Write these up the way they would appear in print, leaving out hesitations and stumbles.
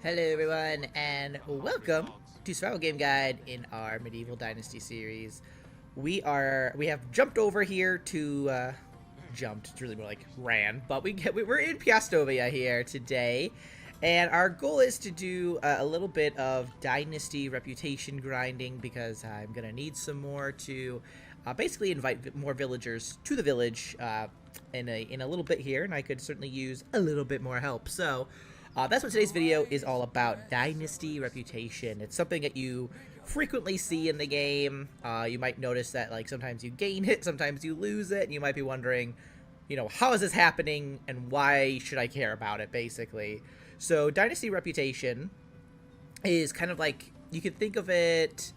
Hello everyone, and welcome to Survival Game Guide in our Medieval Dynasty series. We have jumped over here to jumped. It's really more like ran, but we're in Piastovia here today, and our goal is to do a little bit of Dynasty reputation grinding because I'm gonna need some more to basically invite more villagers to the village in a little bit here, and I could certainly use a little bit more help. So. That's what today's video is all about, Dynasty reputation. It's something that you frequently see in the game. You might notice that like sometimes you gain it, sometimes you lose it, and you might be wondering, how is this happening and why should I care about it, basically. So Dynasty reputation is kind of like, you can think of it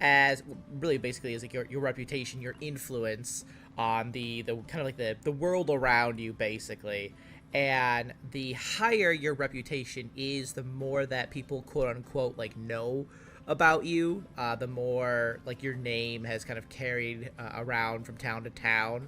as, really basically as like your reputation, your influence on the kind of like the world around you, basically. And the higher your reputation is, the more that people quote unquote like know about you, the more like your name has kind of carried around from town to town.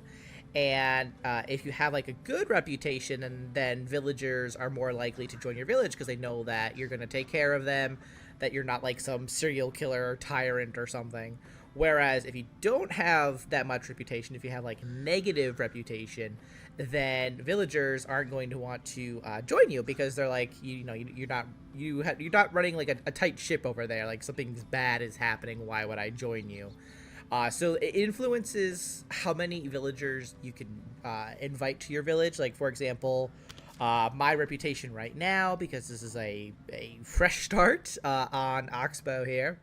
And if you have like a good reputation, and then villagers are more likely to join your village because they know that you're going to take care of them, that you're not like some serial killer or tyrant or something. Whereas if you don't have that much reputation, if you have like negative reputation, then villagers aren't going to want to join you because they're like, you're not running like a tight ship over there. Like something bad is happening. Why would I join you? So it influences how many villagers you can invite to your village. Like, for example, my reputation right now, because this is a fresh start on Oxbow here,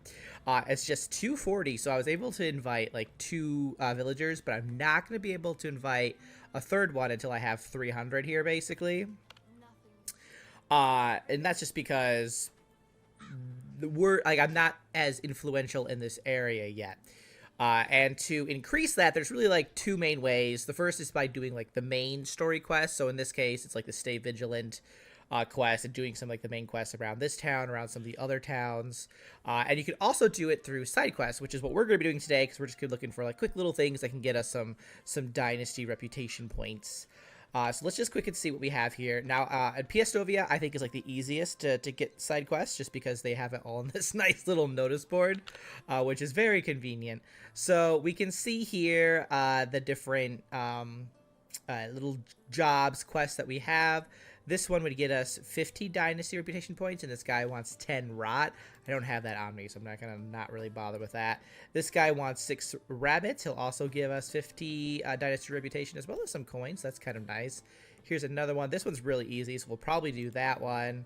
it's just 240. So I was able to invite like 2 villagers, but I'm not going to be able to invite a third one until I have 300 here, basically. And that's just because I'm not as influential in this area yet. And to increase that, there's really like 2 main ways. The first is by doing like the main story quest. So in this case, it's like the Stay Vigilant quest, and doing some like the main quests around this town, around some of the other towns. And you can also do it through side quests, which is what we're going to be doing today, because we're just looking for like quick little things that can get us some Dynasty reputation points. So let's just quickly see what we have here. Now, at Piastovia, I think is like the easiest to get side quests, just because they have it all on this nice little notice board, which is very convenient. So we can see here the different little jobs, quests that we have. This one would get us 50 Dynasty reputation points, and this guy wants 10 rot. I don't have that on me, so I'm not going to not really bother with that. This guy wants 6 rabbits. He'll also give us 50 Dynasty reputation, as well as some coins. That's kind of nice. Here's another one. This one's really easy, so we'll probably do that one.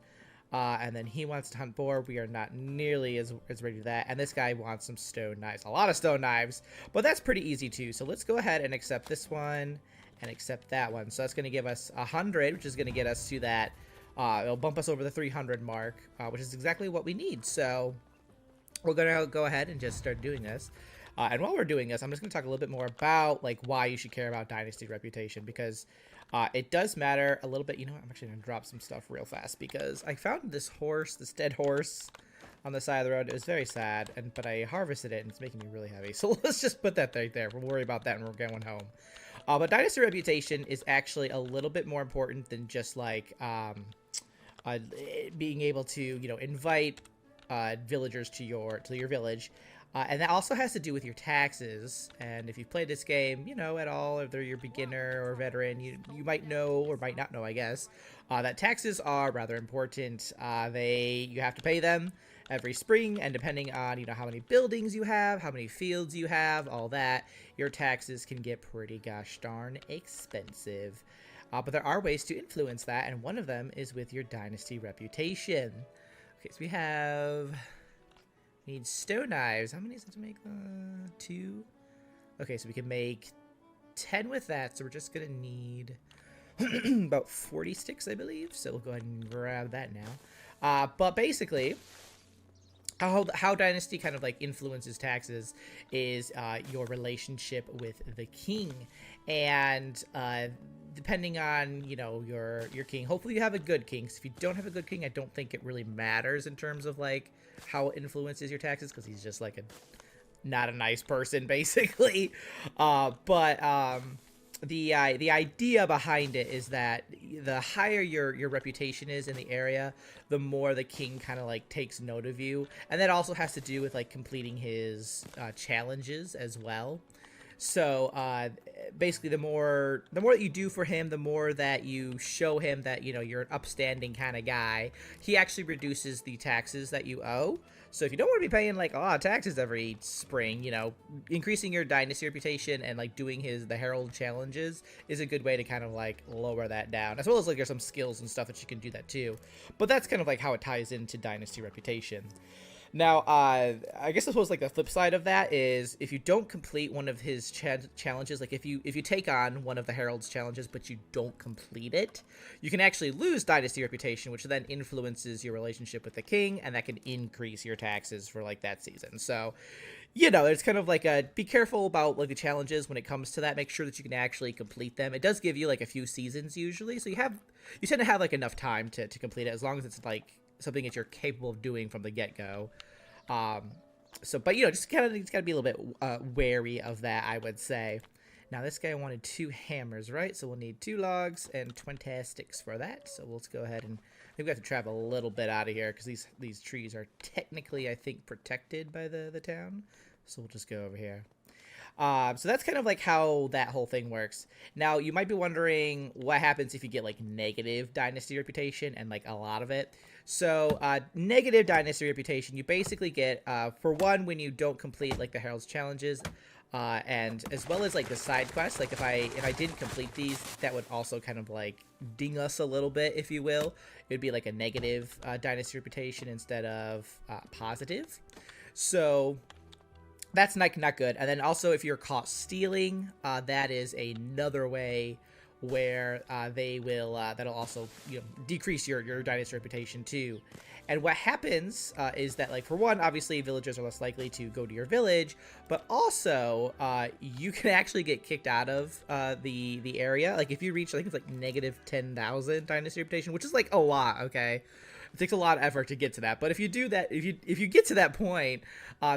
And then he wants to hunt boar. We are not nearly as ready to that. And this guy wants some stone knives. A lot of stone knives, but that's pretty easy too. So let's go ahead and accept this one and accept that one. So that's going to give us 100, which is going to get us to that. It'll bump us over the 300 mark, which is exactly what we need. So we're going to go ahead and just start doing this. And while we're doing this, I'm just going to talk a little bit more about like why you should care about Dynasty reputation, because it does matter a little bit. You know what? I'm actually going to drop some stuff real fast, because I found this horse, this dead horse on the side of the road. It was very sad, but I harvested it, and it's making me really heavy. So let's just put that right there. We'll worry about that when we're going home. But Dynasty reputation is actually a little bit more important than just like being able to, invite villagers to your village. And that also has to do with your taxes. And if you've played this game, at all, whether you're beginner or veteran, you might know, or might not know, I guess, that taxes are rather important. You have to pay them every spring, and depending on, how many buildings you have, how many fields you have, all that, your taxes can get pretty gosh darn expensive. But there are ways to influence that, and one of them is with your Dynasty reputation. Okay, so we need stone knives. How many is it to make? 2. Okay, so we can make 10 with that. So we're just gonna need about 40 sticks, I believe. So we'll go ahead and grab that now. But basically, how Dynasty kind of like influences taxes is your relationship with the king, and depending on your king. Hopefully you have a good king. So if you don't have a good king, I don't think it really matters in terms of like how it influences your taxes, because he's just like not a nice person, basically. But the idea behind it is that the higher your reputation is in the area, the more the king kind of like takes note of you, and that also has to do with like completing his challenges as well. So basically, the more that you do for him, the more that you show him that you're an upstanding kind of guy. He actually reduces the taxes that you owe. So if you don't want to be paying like a lot of taxes every spring, increasing your dynasty reputation and like doing the herald challenges is a good way to kind of like lower that down. As well as like there's some skills and stuff that you can do that too. But that's kind of like how it ties into dynasty reputation. Now, I guess I suppose like the flip side of that is if you don't complete one of his challenges, like if you take on one of the Herald's challenges but you don't complete it, you can actually lose dynasty reputation, which then influences your relationship with the king, and that can increase your taxes for like that season. So, it's kind of like be careful about like the challenges when it comes to that. Make sure that you can actually complete them. It does give you like a few seasons usually, so you tend to have like enough time to complete it as long as it's like something that you're capable of doing from the get-go. But just gotta be a little bit wary of that, I would say. Now this guy wanted 2 hammers, right? So we'll need 2 logs and 20 sticks for that. So let's go ahead and we have to travel a little bit out of here because these trees are technically, I think, protected by the town. So we'll just go over here. So that's kind of like how that whole thing works. Now, you might be wondering what happens if you get like negative dynasty reputation and like a lot of it. So negative dynasty reputation, you basically get, for one, when you don't complete like the Herald's challenges, and as well as like the side quests. Like if I didn't complete these, that would also kind of like ding us a little bit, if you will. It would be like a negative dynasty reputation instead of positive. So that's not good. And then also if you're caught stealing, that is another way where that'll also decrease your dynasty reputation too. And what happens is that, like, for one, obviously villagers are less likely to go to your village, but also you can actually get kicked out of the area. Like if you reach, I think it's like negative 10,000 dynasty reputation, which is like a lot. Okay, it takes a lot of effort to get to that, but if you do that, if you get to that point,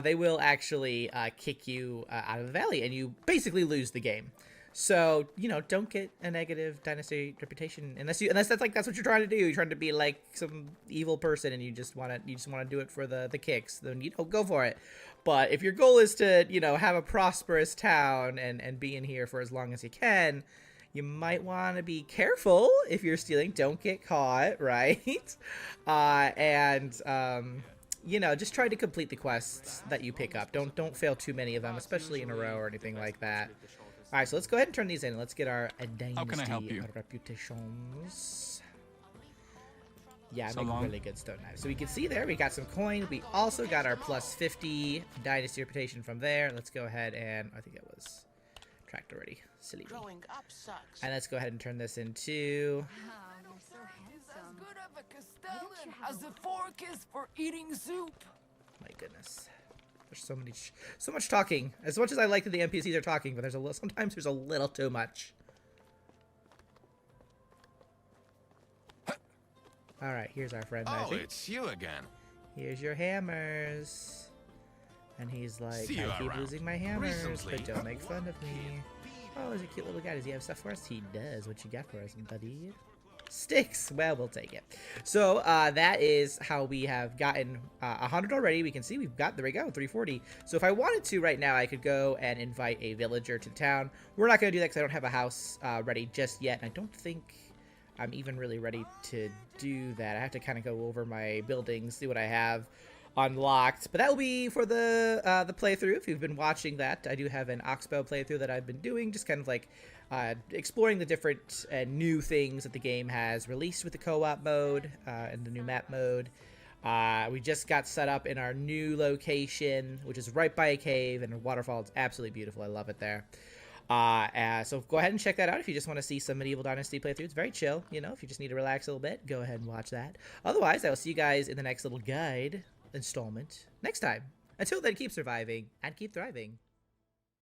they will actually kick you out of the valley, and you basically lose the game. So don't get a negative dynasty reputation unless that's what you're trying to do. You're trying to be like some evil person, and you just want to do it for the kicks. Then go for it. But if your goal is to have a prosperous town and be in here for as long as you can, you might want to be careful if you're stealing. Don't get caught, right? Just try to complete the quests that you pick up. Don't fail too many of them, especially in a row or anything like that. All right, so let's go ahead and turn these in. Let's get our dynasty reputations. Yeah, I'm making really good stone knives. So we can see there we got some coin. We also got our plus 50 dynasty reputation from there. Let's go ahead and I think it was tracked already. Silly me. And let's go ahead and turn this into. As a fork is for eating soup. My goodness. There's so much talking. As much as I like that the NPCs are talking, but sometimes there's a little too much. All right, here's our friend. Oh, it's you again. Here's your hammers. And he's like, I keep losing my hammers, but don't make fun of me. Oh, he's a cute little guy. Does he have stuff for us? He does. What you got for us, buddy? Sticks. Well, we'll take it. So that is how we have gotten 100 already. We can see there we go, 340. So if I wanted to right now, I could go and invite a villager to town. We're not going to do that because I don't have a house ready just yet. And I don't think I'm even really ready to do that. I have to kind of go over my buildings, see what I have unlocked. But that will be for the playthrough. If you've been watching that, I do have an Oxbow playthrough that I've been doing, just kind of like exploring the different new things that the game has released with the co-op mode and the new map mode. We just got set up in our new location, which is right by a cave and a waterfall. It's absolutely beautiful. I love it there. So go ahead and check that out if you just want to see some Medieval Dynasty playthrough. It's very chill. If you just need to relax a little bit, go ahead and watch that. Otherwise, I will see you guys in the next little guide installment next time. Until then, keep surviving and keep thriving.